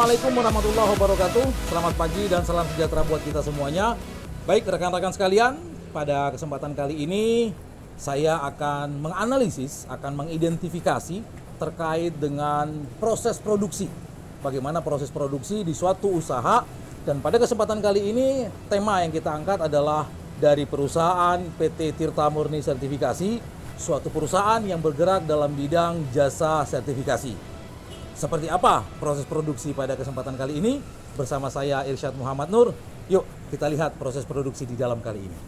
Assalamualaikum warahmatullahi wabarakatuh. Selamat pagi dan salam sejahtera buat kita semuanya. Baik rekan-rekan sekalian, pada kesempatan kali ini saya akan menganalisis, akan mengidentifikasi terkait dengan proses produksi. Bagaimana proses produksi di suatu usaha, dan pada kesempatan kali ini tema yang kita angkat adalah dari perusahaan PT Tirta Murni Sertifikasi, suatu perusahaan yang bergerak dalam bidang jasa sertifikasi. Seperti apa proses produksi pada kesempatan kali ini? Bersama saya Irsyad Muhammad Nur. Yuk kita lihat proses produksi di dalam kali ini.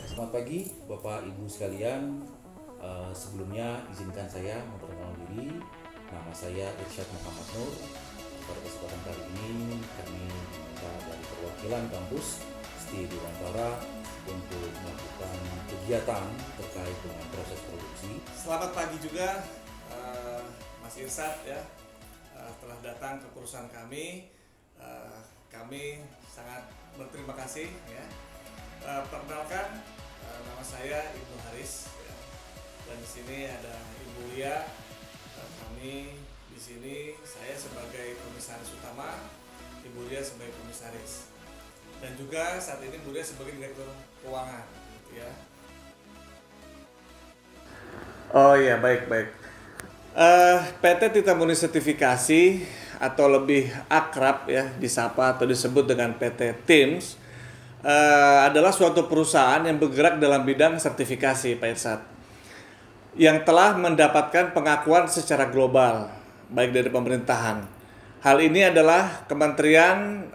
Selamat pagi Bapak Ibu sekalian. Sebelumnya izinkan saya memperkenalkan diri. Nama saya Irsyad Muhammad Nur. Pada kesempatan kali ini kami diminta dari perwakilan kampus STI Bidangkara untuk melakukan kegiatan terkait dengan proses produksi. Selamat pagi juga Mas Irsyad ya, telah datang ke perusahaan kami. Kami sangat berterima kasih ya. Perkenalkan, nama saya Ibnu Haris ya. Dan di sini ada Ibu Lia. Kami di sini, saya sebagai komisaris utama, Ibu Lia sebagai komisaris. Dan juga saat ini Ibu Lia sebagai direktur keuangan gitu ya. Oh iya, baik. PT Tirta Murni Sertifikasi atau lebih akrab ya disapa atau disebut dengan PT TIMS adalah suatu perusahaan yang bergerak dalam bidang sertifikasi, Pak Irsyad, yang telah mendapatkan pengakuan secara global baik dari pemerintahan. Hal ini adalah Kementerian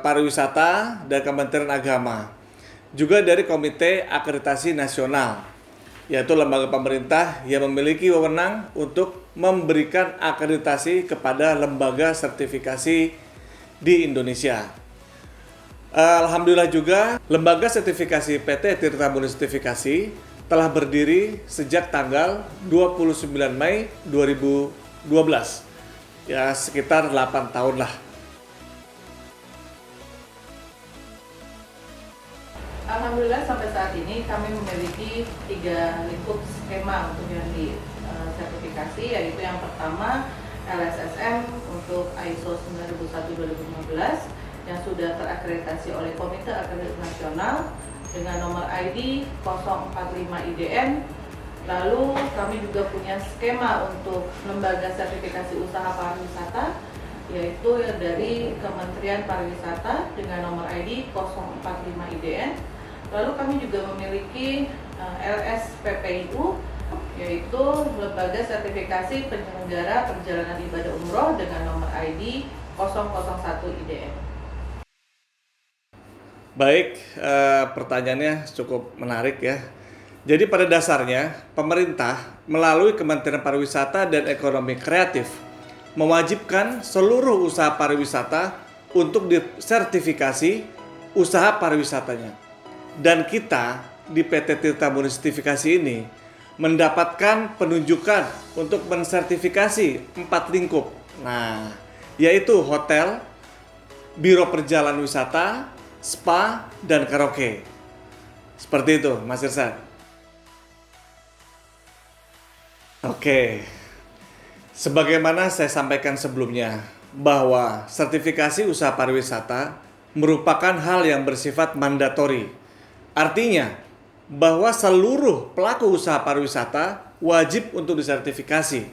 Pariwisata dan Kementerian Agama, juga dari Komite Akreditasi Nasional, yaitu lembaga pemerintah yang memiliki wewenang untuk memberikan akreditasi kepada lembaga sertifikasi di Indonesia. Alhamdulillah juga lembaga sertifikasi PT Tirta Murni Sertifikasi telah berdiri sejak tanggal 29 Mei 2012. Ya, sekitar 8 tahun lah. Alhamdulillah sampai saat ini kami memiliki 3 lingkup skema untuk yang di sertifikasi, yaitu yang pertama LSSM untuk ISO 9001-2015 yang sudah terakreditasi oleh Komite Akreditasi Nasional dengan nomor ID 045 IDN. Lalu kami juga punya skema untuk lembaga sertifikasi usaha pariwisata, yaitu dari Kementerian Pariwisata dengan nomor ID 045 IDN. Lalu kami juga memiliki LSPPIU, yaitu Lembaga Sertifikasi Penyelenggara Perjalanan Ibadah Umroh dengan nomor ID 001 IDN. Baik, pertanyaannya cukup menarik ya. Jadi pada dasarnya pemerintah melalui Kementerian Pariwisata dan Ekonomi Kreatif mewajibkan seluruh usaha pariwisata untuk disertifikasi usaha pariwisatanya. Dan kita di PT Tirta Murni Sertifikasi ini mendapatkan penunjukan untuk mensertifikasi 4 lingkup. Nah, yaitu hotel, biro perjalanan wisata, spa, dan karaoke. Seperti itu, Mas Irsyad. Oke. Sebagaimana saya sampaikan sebelumnya, bahwa sertifikasi usaha pariwisata merupakan hal yang bersifat mandatori. Artinya, bahwa seluruh pelaku usaha pariwisata wajib untuk disertifikasi.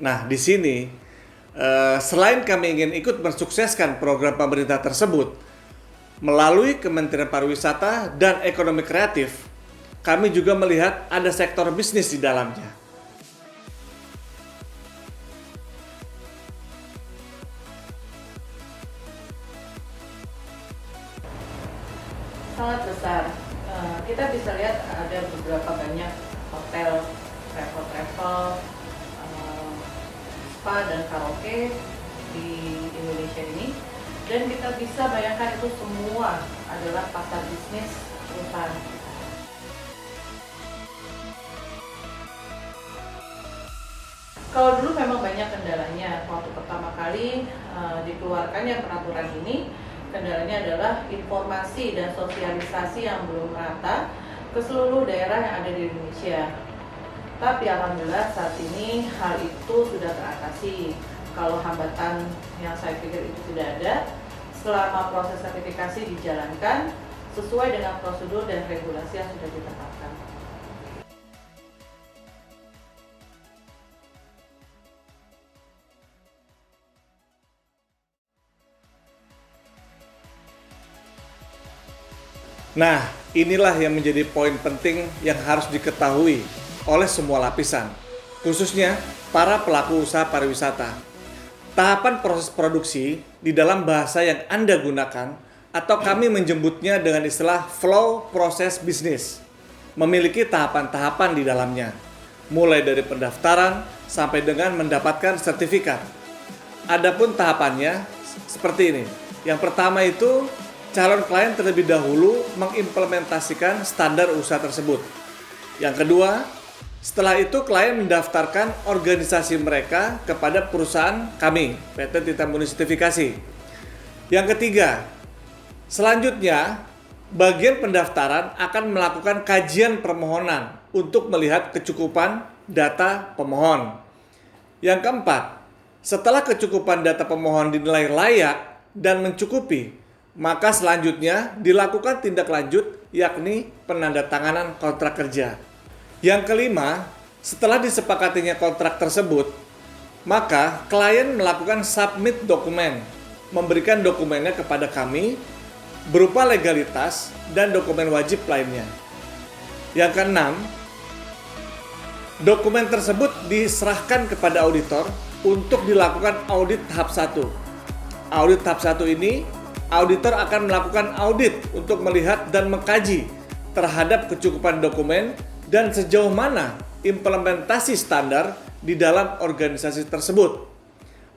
Nah, di sini, selain kami ingin ikut mensukseskan program pemerintah tersebut, melalui Kementerian Pariwisata dan Ekonomi Kreatif, kami juga melihat ada sektor bisnis di dalamnya. Sangat besar. Kita bisa lihat ada beberapa banyak hotel, travel, spa dan karaoke di Indonesia ini, dan kita bisa bayangkan itu semua adalah pasar bisnis perusahaan. Kalau dulu memang banyak kendalanya. Waktu pertama kali dikeluarkannya peraturan ini, kendalanya adalah informasi dan sosialisasi yang belum merata ke seluruh daerah yang ada di Indonesia. Tapi alhamdulillah saat ini hal itu sudah teratasi. kalau hambatan yang saya pikir itu tidak ada, selama proses sertifikasi dijalankan sesuai dengan prosedur dan regulasi yang sudah ditetapkan. Nah, inilah yang menjadi poin penting yang harus diketahui oleh semua lapisan, khususnya para pelaku usaha pariwisata. Tahapan proses produksi di dalam bahasa yang Anda gunakan atau kami menjemputnya dengan istilah flow proses bisnis, memiliki tahapan-tahapan di dalamnya, mulai dari pendaftaran sampai dengan mendapatkan sertifikat. Adapun tahapannya seperti ini. Yang pertama itu calon klien terlebih dahulu mengimplementasikan standar usaha tersebut. Yang kedua, setelah itu klien mendaftarkan organisasi mereka kepada perusahaan kami, PT Tirta Murni Sertifikasi. Yang ketiga, selanjutnya bagian pendaftaran akan melakukan kajian permohonan untuk melihat kecukupan data pemohon. Yang keempat, setelah kecukupan data pemohon dinilai layak dan mencukupi, maka selanjutnya dilakukan tindak lanjut yakni penandatanganan kontrak kerja. Yang kelima, setelah disepakatinya kontrak tersebut, maka klien melakukan submit dokumen, memberikan dokumennya kepada kami berupa legalitas dan dokumen wajib lainnya. Yang keenam, dokumen tersebut diserahkan kepada auditor untuk dilakukan audit tahap 1. Audit tahap 1 ini auditor akan melakukan audit untuk melihat dan mengkaji terhadap kecukupan dokumen dan sejauh mana implementasi standar di dalam organisasi tersebut.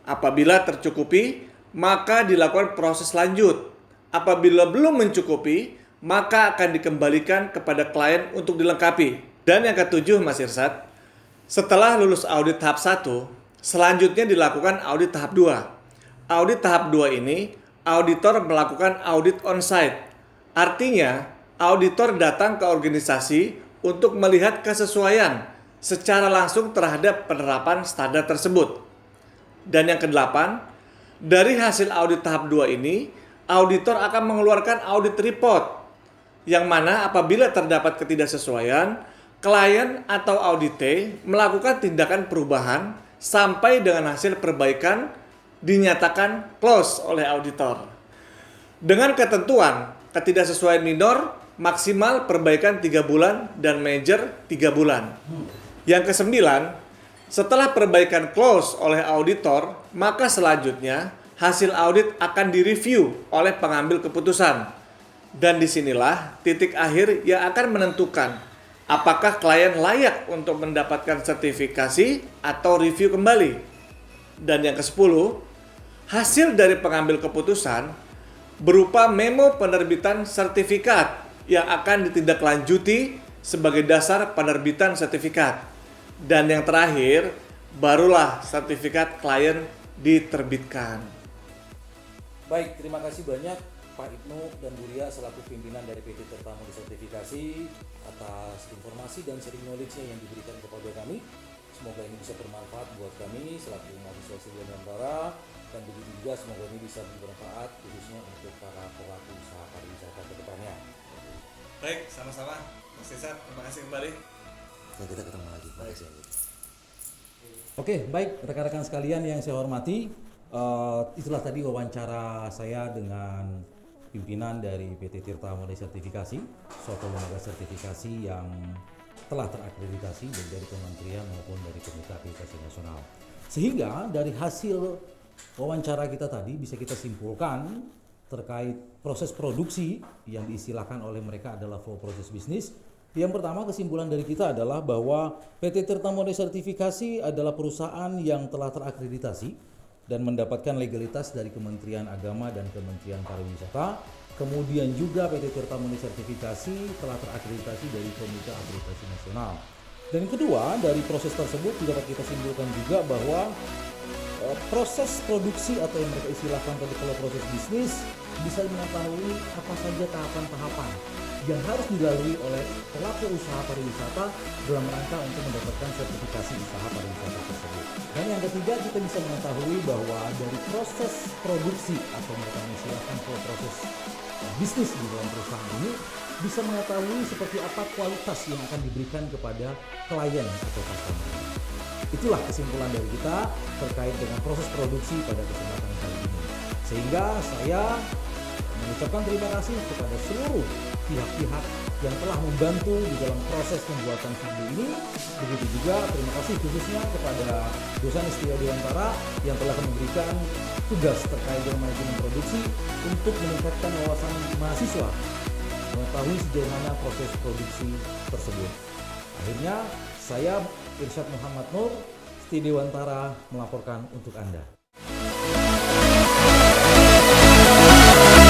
Apabila tercukupi, maka dilakukan proses lanjut. Apabila belum mencukupi, maka akan dikembalikan kepada klien untuk dilengkapi. Dan yang ketujuh, Mas Irsad, setelah lulus audit tahap 1, selanjutnya dilakukan audit tahap 2. Audit tahap 2 ini auditor melakukan audit on-site. Artinya, auditor datang ke organisasi untuk melihat kesesuaian secara langsung terhadap penerapan standar tersebut. Dan yang kedelapan, dari hasil audit tahap 2 ini, auditor akan mengeluarkan audit report, yang mana apabila terdapat ketidaksesuaian, klien atau audite melakukan tindakan perubahan sampai dengan hasil perbaikan dinyatakan close oleh auditor. Dengan ketentuan ketidaksesuaian minor maksimal perbaikan 3 bulan dan major 3 bulan. Yang kesembilan, setelah perbaikan close oleh auditor, maka selanjutnya hasil audit akan direview oleh pengambil keputusan. Dan disinilah titik akhir yang akan menentukan apakah klien layak untuk mendapatkan sertifikasi atau review kembali. Dan yang ke-10, hasil dari pengambil keputusan berupa memo penerbitan sertifikat yang akan ditindaklanjuti sebagai dasar penerbitan sertifikat. Dan yang terakhir, barulah sertifikat klien diterbitkan. Baik, terima kasih banyak Pak Ibnu dan Bu Ria selaku pimpinan dari PT Tirta Murni Sertifikasi atas informasi dan sharing knowledge-nya yang diberikan kepada kami. Semoga ini bisa bermanfaat buat kami selaku mahasiswa Studian Nusantara, dan begitu juga semoga ini bisa bermanfaat khususnya untuk para pelaku usaha pariwisata ke depannya. Baik, sama-sama. Mas Irsad, terima kasih kembali. Ya, kita ketemu lagi. Terima kasih. Oke, baik rekan-rekan sekalian yang saya hormati, itulah tadi wawancara saya dengan pimpinan dari PT Tirta Murni Sertifikasi, suatu lembaga sertifikasi yang telah terakreditasi baik dari kementerian maupun dari Komite Akreditasi Nasional. Sehingga dari hasil wawancara kita tadi bisa kita simpulkan terkait proses produksi yang diistilahkan oleh mereka adalah flow proses bisnis. Yang pertama, kesimpulan dari kita adalah bahwa PT Tirta Murni Sertifikasi adalah perusahaan yang telah terakreditasi dan mendapatkan legalitas dari Kementerian Agama dan Kementerian Pariwisata. Kemudian juga PT Tirta Murni Sertifikasi telah terakreditasi dari Komite Akreditasi Nasional. Dan yang kedua, dari proses tersebut dapat kita simpulkan juga bahwa proses produksi atau yang mereka istilahkan tadi kalau proses bisnis bisa mengetahui apa saja tahapan-tahapan yang harus dilalui oleh pelaku usaha pariwisata dalam rangka untuk mendapatkan sertifikasi usaha pariwisata tersebut. Dan yang ketiga, kita bisa mengetahui bahwa dari proses produksi atau mereka mengistilahkan proses bisnis di dalam perusahaan ini bisa mengetahui seperti apa kualitas yang akan diberikan kepada klien atau customer. Itulah kesimpulan dari kita terkait dengan proses produksi pada kesempatan kali ini. Sehingga saya mengucapkan terima kasih kepada seluruh pihak-pihak yang telah membantu di dalam proses pembuatan video ini. Begitu juga terima kasih khususnya kepada Dosen Setia Dewantara yang telah memberikan tugas terkait dengan manajemen produksi untuk meningkatkan wawasan mahasiswa mengetahui sejauh mana proses produksi tersebut. Akhirnya saya Irsyad Muhammad Nur, Setia Dewantara melaporkan untuk Anda.